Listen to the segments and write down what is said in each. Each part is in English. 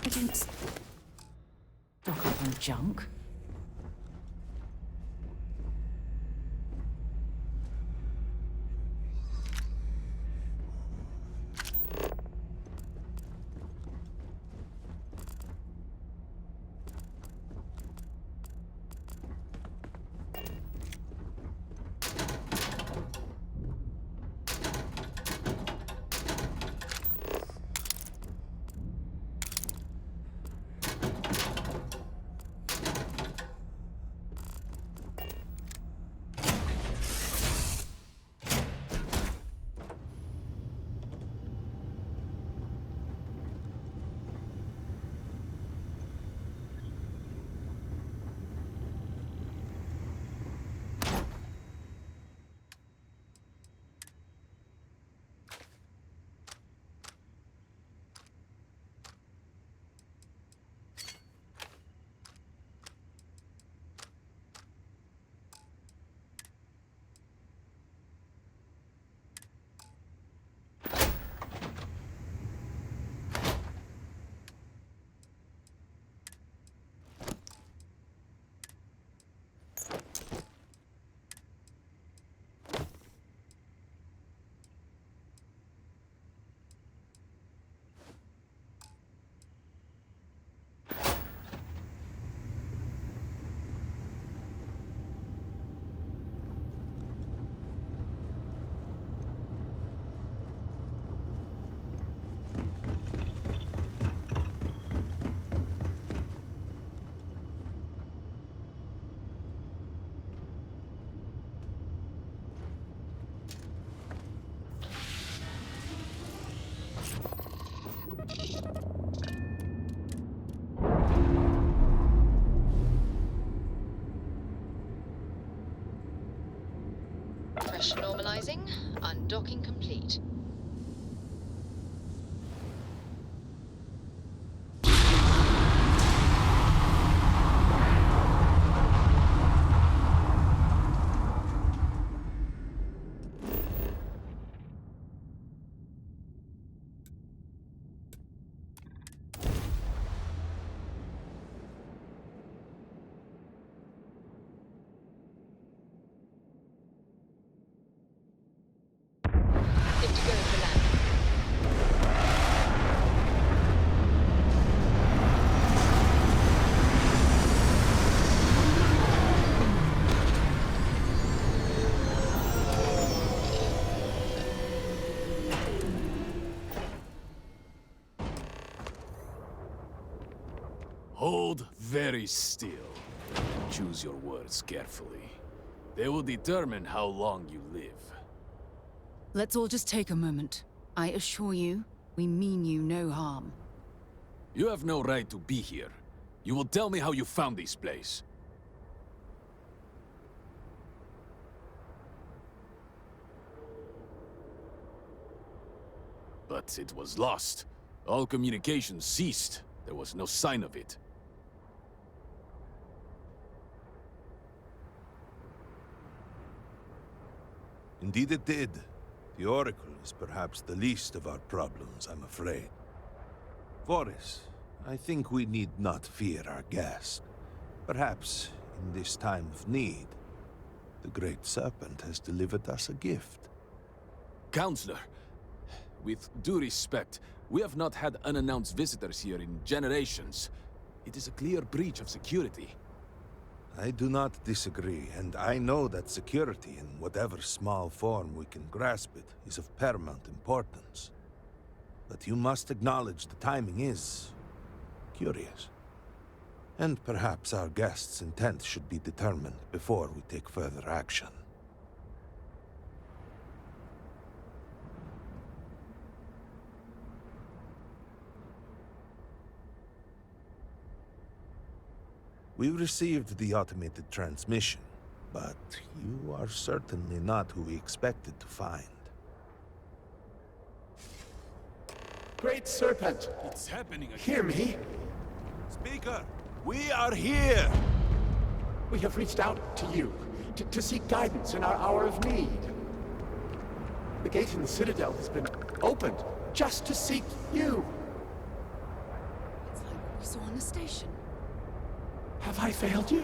I didn't stock up on junk. Pressure normalizing. Undocking complete. Good to go for landing. Hold very still. Choose your words carefully. They will determine how long you live. Let's all just take a moment. I assure you, we mean you no harm. You have no right to be here. You will tell me how you found this place. But it was lost. All communication ceased. There was no sign of it. Indeed it did. The Oracle is perhaps the least of our problems, I'm afraid. Voris, I think we need not fear our guest. Perhaps, in this time of need, the Great Serpent has delivered us a gift. Counselor, with due respect, we have not had unannounced visitors here in generations. It is a clear breach of security. I do not disagree, and I know that security, in whatever small form we can grasp it, is of paramount importance. But you must acknowledge the timing is curious. And perhaps our guest's intent should be determined before we take further action. We received the automated transmission, but you are certainly not who we expected to find. Great Serpent, It's happening again. hear me. Speaker, we are here! We have reached out to you to seek guidance in our hour of need. The gate in the Citadel has been opened just to seek you. It's like saw in the station. Have I failed you?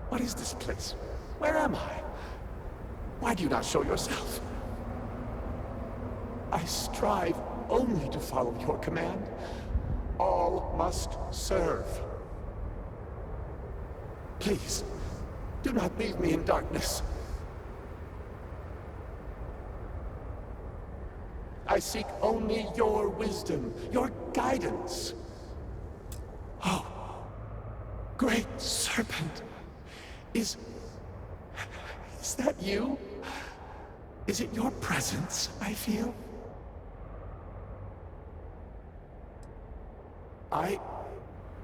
What is this place? Where am I? Why do you not show yourself? I strive only to follow your command. All must serve. Please, do not leave me in darkness. I seek only your wisdom, your guidance. Oh, great serpent. Is that you? Is it your presence I feel?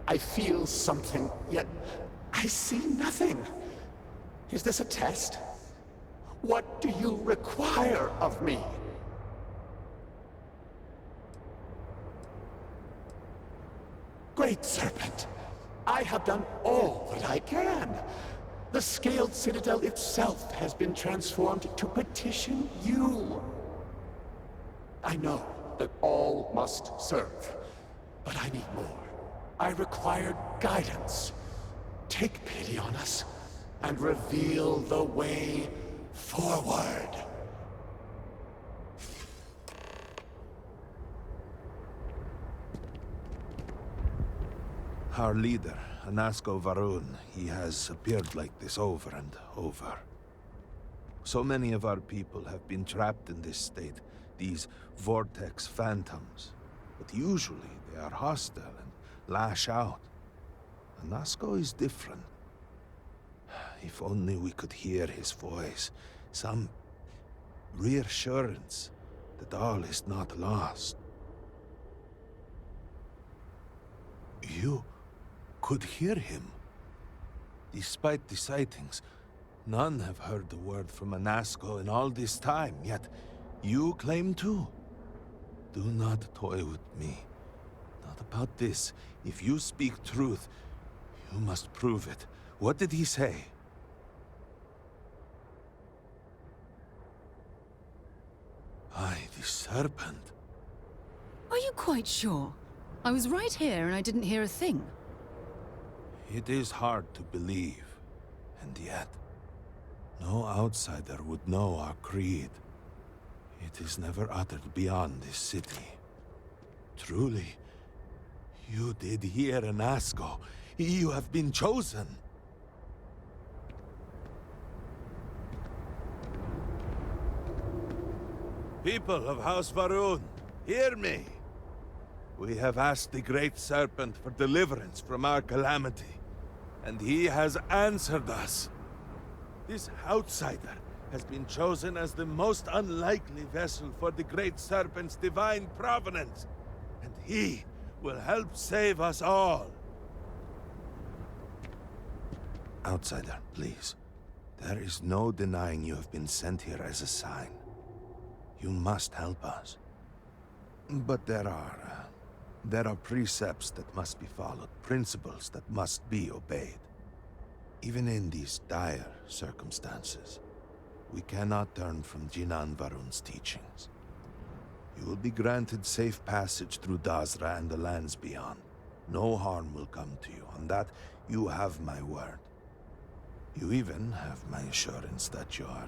I feel something, yet I see nothing. Is this a test? What do you require of me? Great Serpent, I have done all that I can. The Scaled Citadel itself has been transformed to petition you. I know that all must serve, but I need more. I require guidance. Take pity on us and reveal the way forward. Our leader, Anasko Varun, he has appeared like this over and over. So many of our people have been trapped in this state, these vortex phantoms. But usually they are hostile and lash out. Anasko is different. If only we could hear his voice, some reassurance that all is not lost. You could hear him. Despite the sightings, none have heard the word from Anasko in all this time, yet you claim to. Do not toy with me. Not about this. If you speak truth, you must prove it. What did he say? The serpent. Are you quite sure? I was right here and I didn't hear a thing. It is hard to believe, and yet, no outsider would know our creed. It is never uttered beyond this city. Truly, you did hear Anasko. You have been chosen. People of House Varun, hear me. We have asked the Great Serpent for deliverance from our calamity, and he has answered us. This outsider has been chosen as the most unlikely vessel for the Great Serpent's divine providence, and he will help save us all. Outsider, please. There is no denying you have been sent here as a sign. You must help us. But there are precepts that must be followed, principles that must be obeyed. Even in these dire circumstances, we cannot turn from Jinan Varun's teachings. You will be granted safe passage through Dazra and the lands beyond. No harm will come to you. On that, you have my word. You even have my assurance that your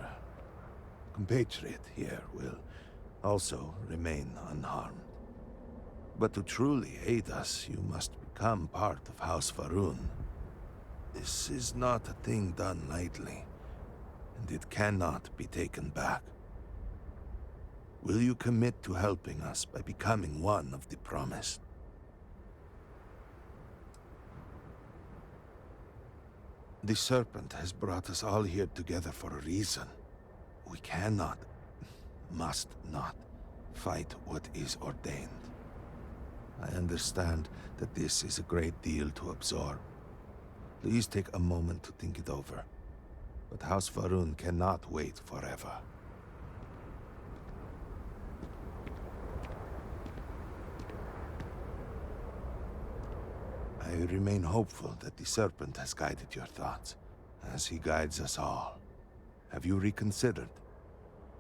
compatriot here will also remain unharmed. But to truly aid us, you must become part of House Varun. This is not a thing done lightly, and it cannot be taken back. Will you commit to helping us by becoming one of the promised? The Serpent has brought us all here together for a reason. We cannot, must not, fight what is ordained. I understand that this is a great deal to absorb. Please take a moment to think it over. But House Varun cannot wait forever. I remain hopeful that the Serpent has guided your thoughts, as he guides us all. Have you reconsidered?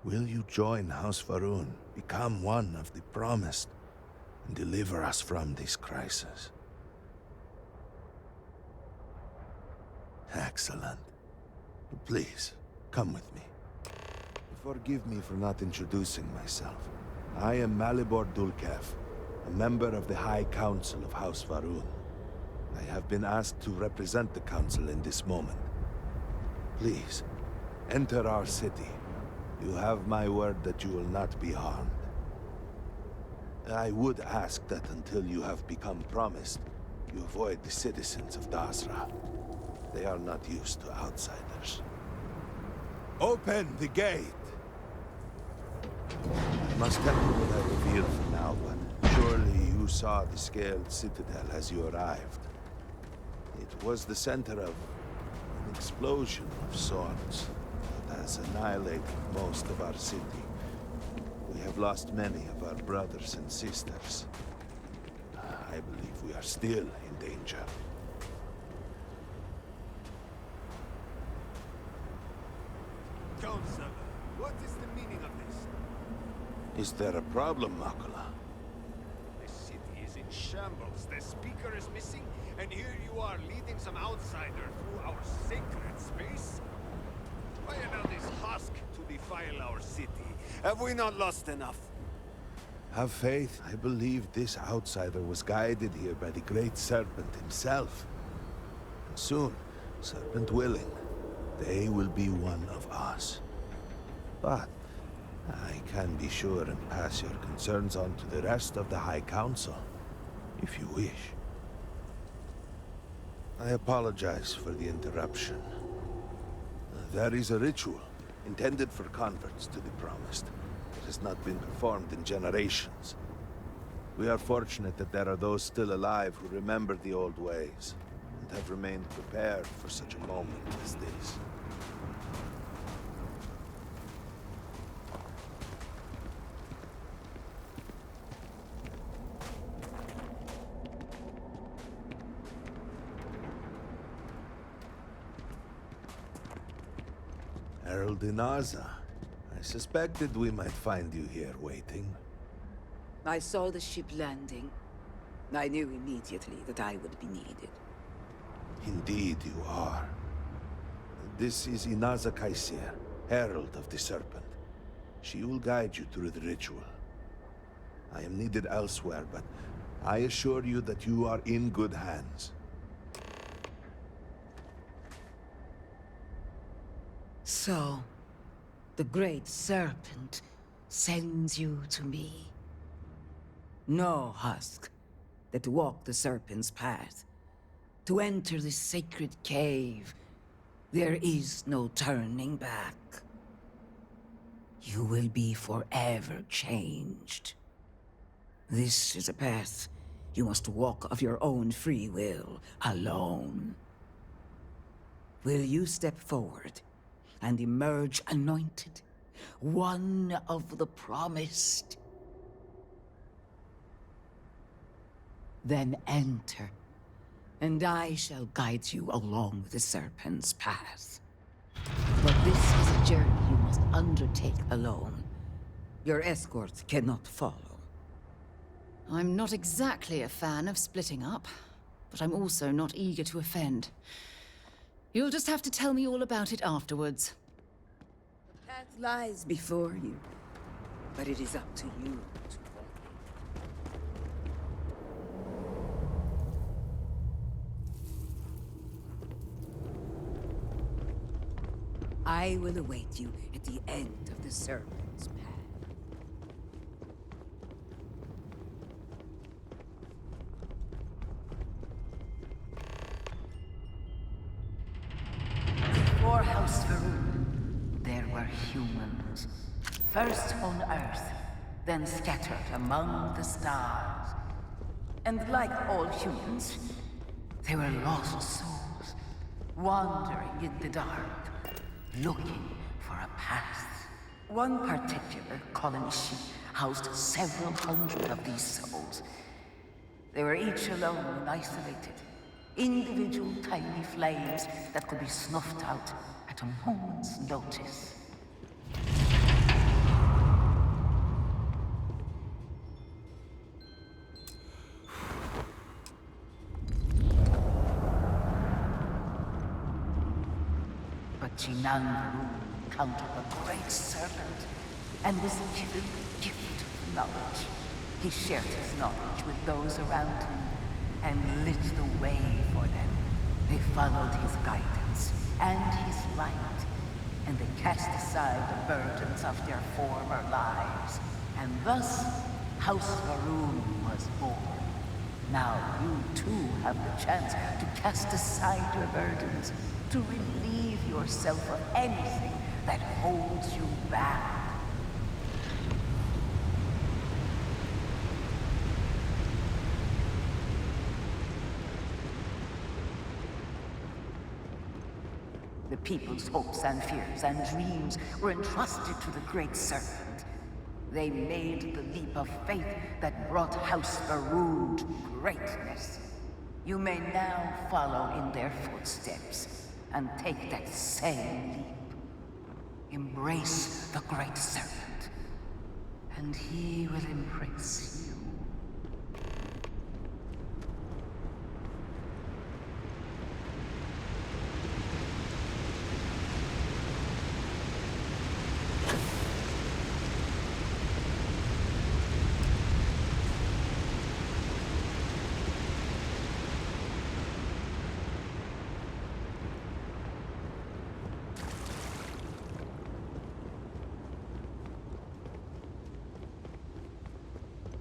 Will you join House Varun, become one of the promised, and deliver us from this crisis? Excellent. Please, come with me. Forgive me for not introducing myself. I am Malibor Dulkev, a member of the High Council of House Varun. I have been asked to represent the Council in this moment. Please, enter our city. You have my word that you will not be harmed. I would ask that until you have become promised, you avoid the citizens of Dasra. They are not used to outsiders. Open the gate! I must tell you what I reveal for now, but surely you saw the scaled citadel as you arrived. It was the center of an explosion of sorts that has annihilated most of our city. We have lost many of our brothers and sisters. I believe we are still in danger. Counselor, what is the meaning of this? Is there a problem, Makula? The city is in shambles, the speaker is missing, and here you are leading some outsider through our sacred space? Why allow this husk to defile our city? Have we not lost enough? Have faith. I believe this outsider was guided here by the Great Serpent himself. And soon, Serpent willing, they will be one of us. But I can be sure and pass your concerns on to the rest of the High Council, if you wish. I apologize for the interruption. There is a ritual intended for converts to the Promised that has not been performed in generations. We are fortunate that there are those still alive who remember the old ways and have remained prepared for such a moment as this. Herald Inaza. I suspected we might find you here waiting. I saw the ship landing. I knew immediately that I would be needed. Indeed you are. This is Inaza Kaisir, Herald of the Serpent. She will guide you through the ritual. I am needed elsewhere, but I assure you that you are in good hands. So, the Great Serpent sends you to me. No husk that walk the Serpent's path. To enter this sacred cave, there is no turning back. You will be forever changed. This is a path you must walk of your own free will, alone. Will you step forward and emerge anointed, one of the Promised? Then enter, and I shall guide you along the Serpent's path. But this is a journey you must undertake alone. Your escort cannot follow. I'm not exactly a fan of splitting up, but I'm also not eager to offend. You'll just have to tell me all about it afterwards. The path lies before you, but it is up to you to walk it. I will await you at the end of the Serpent's path. Before House Varun, there were humans. First on Earth, then scattered among the stars. And like all humans, they were lost souls, wandering in the dark, looking for a path. One particular colony ship housed several hundred of these souls. They were each alone and isolated, individual tiny flames that could be snuffed out at a moment's notice. Chinangaru encountered the great serpent and was given the gift of knowledge. He shared his knowledge with those around him and lit the way for them. They followed his guidance and his light, and they cast aside the burdens of their former lives. And thus, House Varun was born. Now you too have the chance to cast aside your burdens, to relieve yourself of anything that holds you back. The people's hopes and fears and dreams were entrusted to the Great Serpent. They made the leap of faith that brought House Varun to greatness. You may now follow in their footsteps and take that same leap. Embrace the Great Serpent, and he will embrace you.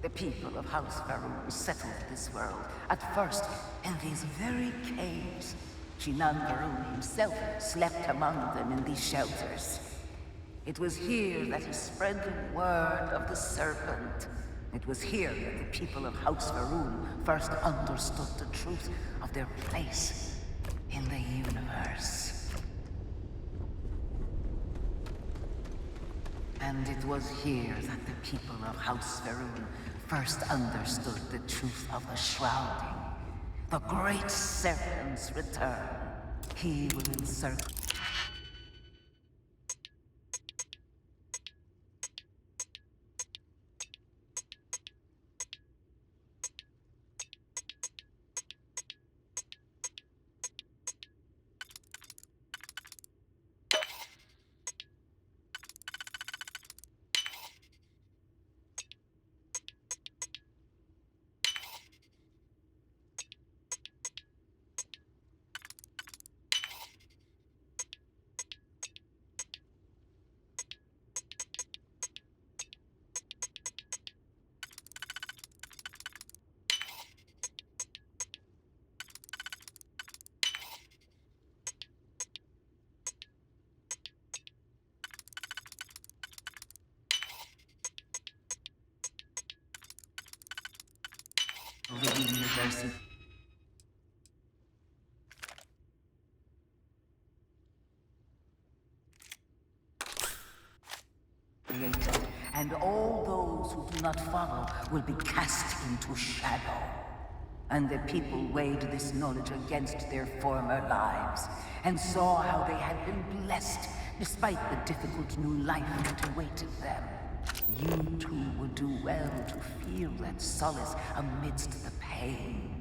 The people of House Varun settled this world, at first in these very caves. Shinan Varun himself slept among them in these shelters. It was here that he spread the word of the serpent. It was here that the people of House Varun first understood the truth of their place in the universe. And it was here that the people of House Varun first understood the truth of the shrouding. The Great Serpent's return. He will encircle. The universe. Created, and all those who do not follow will be cast into shadow. And the people weighed this knowledge against their former lives, and saw how they had been blessed despite the difficult new life that awaited them. You too would do well to feel that solace amidst the pain.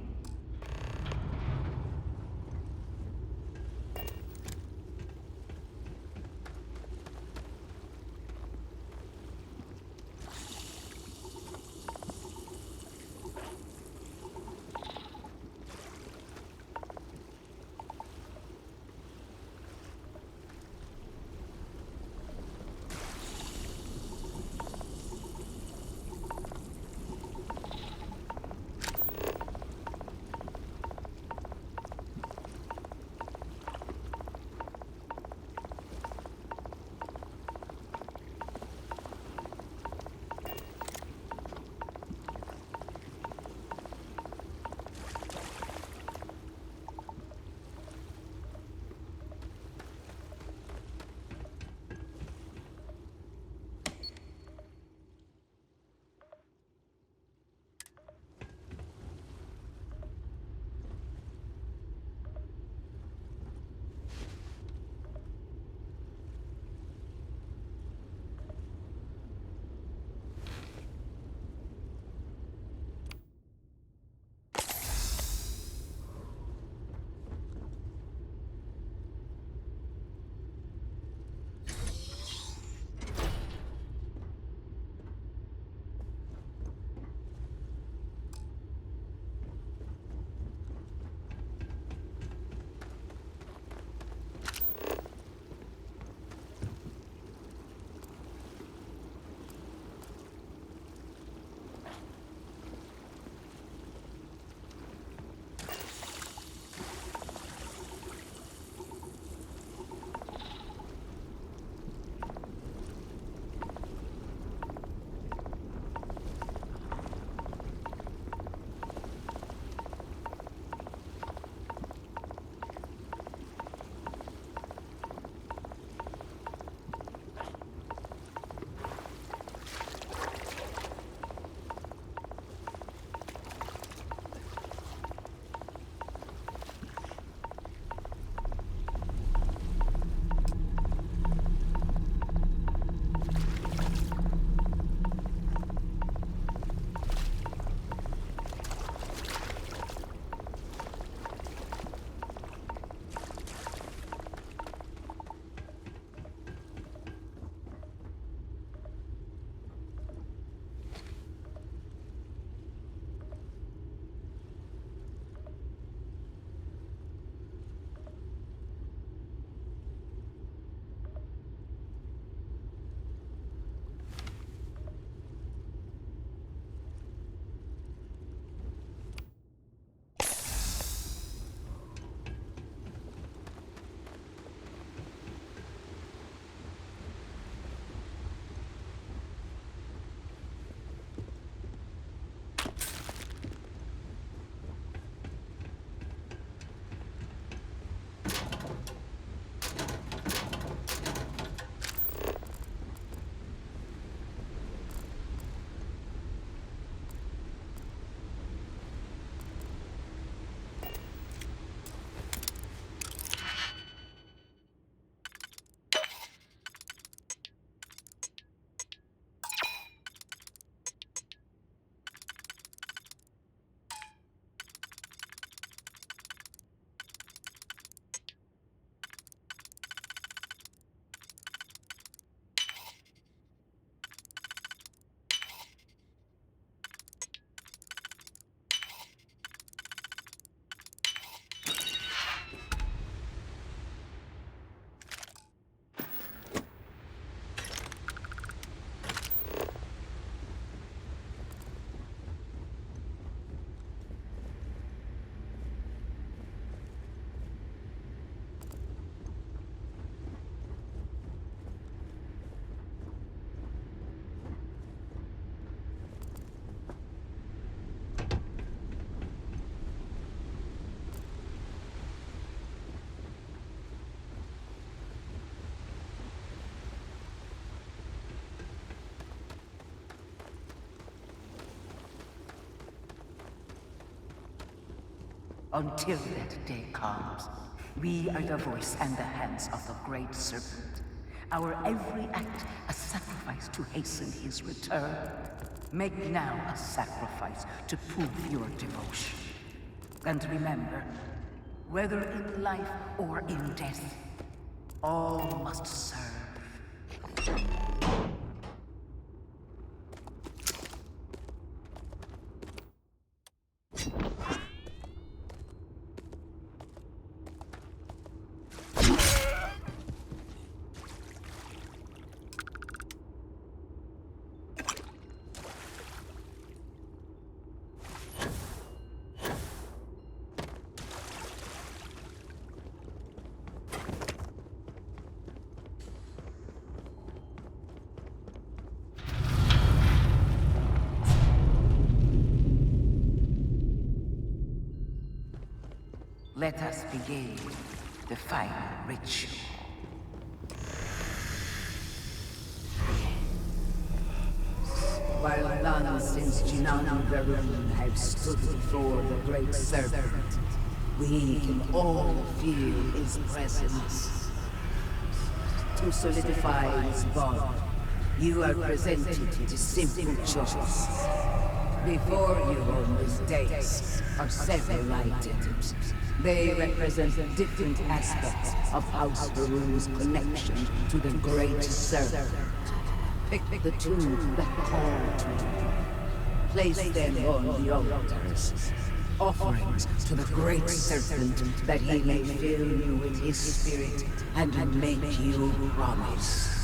Until that day comes, we are the voice and the hands of the Great Serpent. Our every act a sacrifice to hasten his return. Make now a sacrifice to prove your devotion. And remember, whether in life or in death, all must serve. Let us begin the final ritual. While none since Jinan Varun have stood before the Great Serpent, we can all feel his presence. To solidify his bond, you are presented this simple choice. Before you on this dais are several items. They represent different aspects of House Varun's connection to the Great Serpent. Pick the two that call to you. Place them on the altars. Offerings to the Great Serpent that he may fill you with his spirit and make you promise.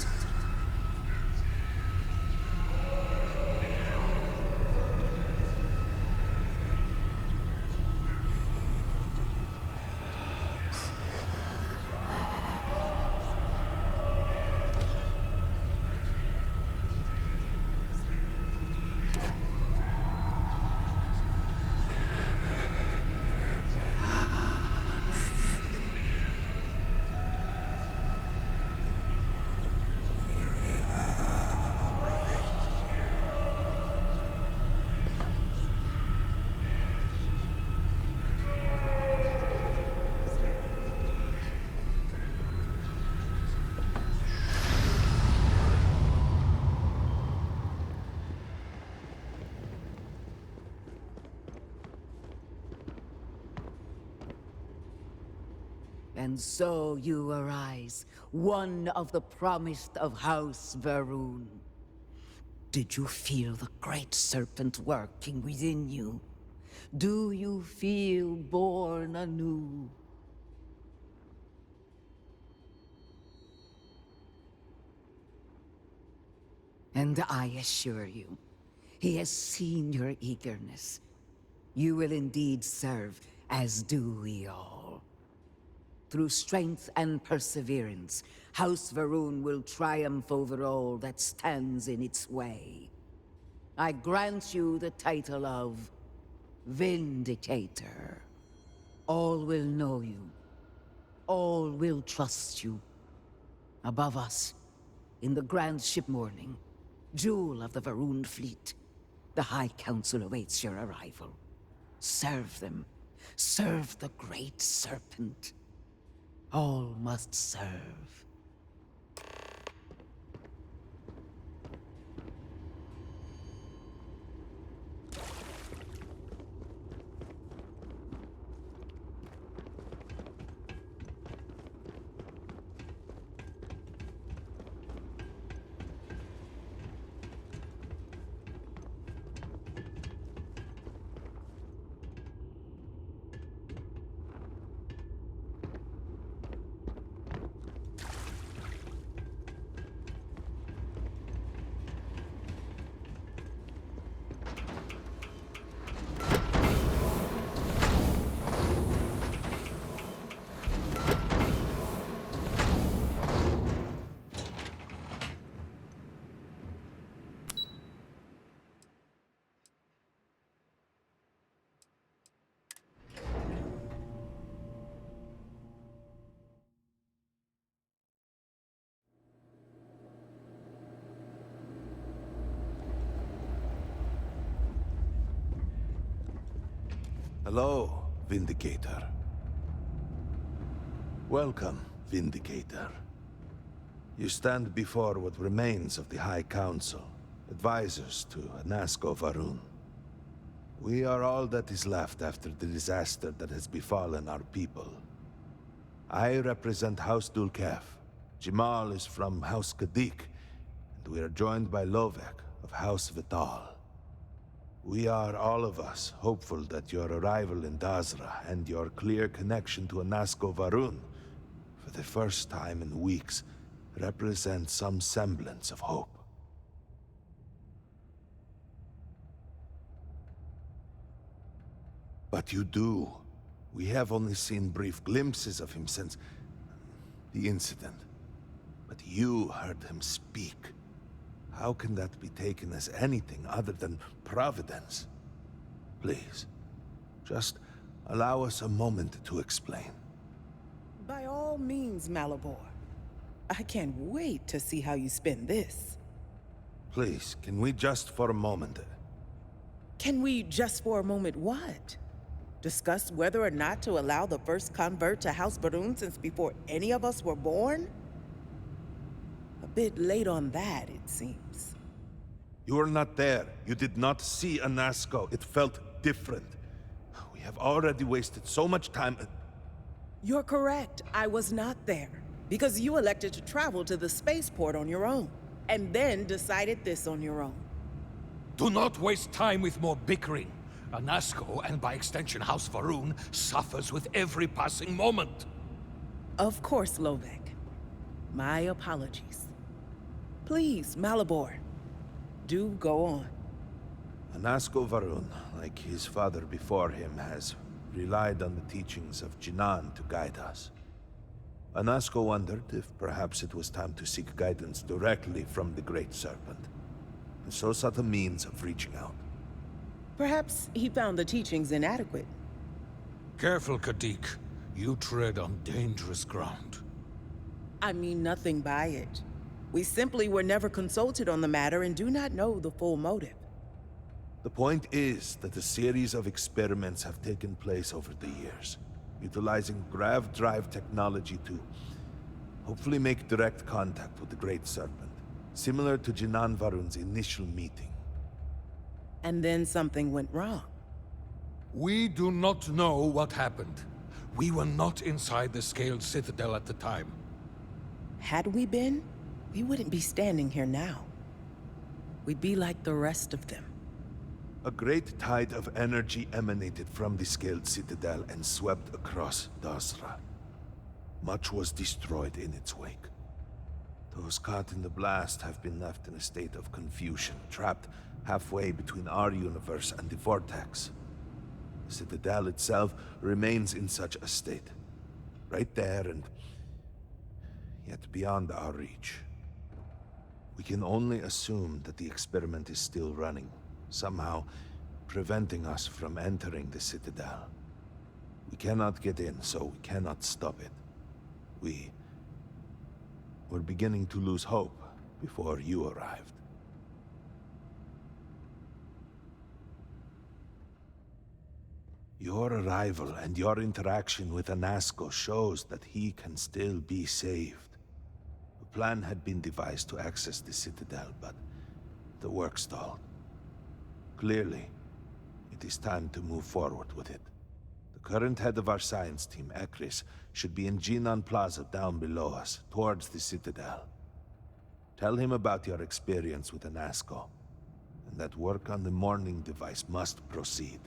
And so you arise, one of the promised of House Varun. Did you feel the Great Serpent working within you? Do you feel born anew? And I assure you, he has seen your eagerness. You will indeed serve, as do we all. Through strength and perseverance, House Varun will triumph over all that stands in its way. I grant you the title of Vindicator. All will know you. All will trust you. Above us, in the grand ship morning, jewel of the Varun fleet, the High Council awaits your arrival. Serve them. Serve the Great Serpent. All must serve. Hello. Vindicator. Welcome, Vindicator. You stand before what remains of the High Council, advisors to Anasko Varun. We are all that is left after the disaster that has befallen our people. I represent House Dulkef. Jamal is from House Kadik, and we are joined by Lovek of House Vital. We are, all of us, hopeful that your arrival in Dazra and your clear connection to Anasko Varun, for the first time in weeks, represent some semblance of hope. But you do. We have only seen brief glimpses of him since the incident. But you heard him speak. How can that be taken as anything other than providence? Please, just allow us a moment to explain. By all means, Malabor. I can't wait to see how you spin this. Please, can we just for a moment... Can we just for a moment what? Discuss whether or not to allow the first convert to House Varun since before any of us were born? A bit late on that, it seems. You were not there. You did not see Anasko. It felt different. We have already wasted so much time... You're correct. I was not there. Because you elected to travel to the spaceport on your own. And then decided this on your own. Do not waste time with more bickering. Anasko, and by extension House Varun, suffers with every passing moment. Of course, Lovek. My apologies. Please, Malabor. Do go on. Anasko Varun, like his father before him, has relied on the teachings of Jinan to guide us. Anasko wondered if perhaps it was time to seek guidance directly from the Great Serpent, and so sought a means of reaching out. Perhaps he found the teachings inadequate. Careful, Kadik. You tread on dangerous ground. I mean nothing by it. We simply were never consulted on the matter and do not know the full motive. The point is that a series of experiments have taken place over the years, utilizing grav drive technology to hopefully make direct contact with the Great Serpent, similar to Jinan Varun's initial meeting. And then something went wrong. We do not know what happened. We were not inside the Scaled Citadel at the time. Had we been, we wouldn't be standing here now. We'd be like the rest of them. A great tide of energy emanated from the Scaled Citadel and swept across Dazra. Much was destroyed in its wake. Those caught in the blast have been left in a state of confusion, trapped halfway between our universe and the Vortex. The Citadel itself remains in such a state. Right there and yet beyond our reach. We can only assume that the experiment is still running, somehow preventing us from entering the Citadel. We cannot get in, so we cannot stop it. We're beginning to lose hope before you arrived. Your arrival and your interaction with Anasko shows that he can still be saved. A plan had been devised to access the Citadel, but the work stalled. Clearly, it is time to move forward with it. The current head of our science team, Ekris, should be in Jinan Plaza down below us, towards the Citadel. Tell him about your experience with Anasko, and that work on the morning device must proceed.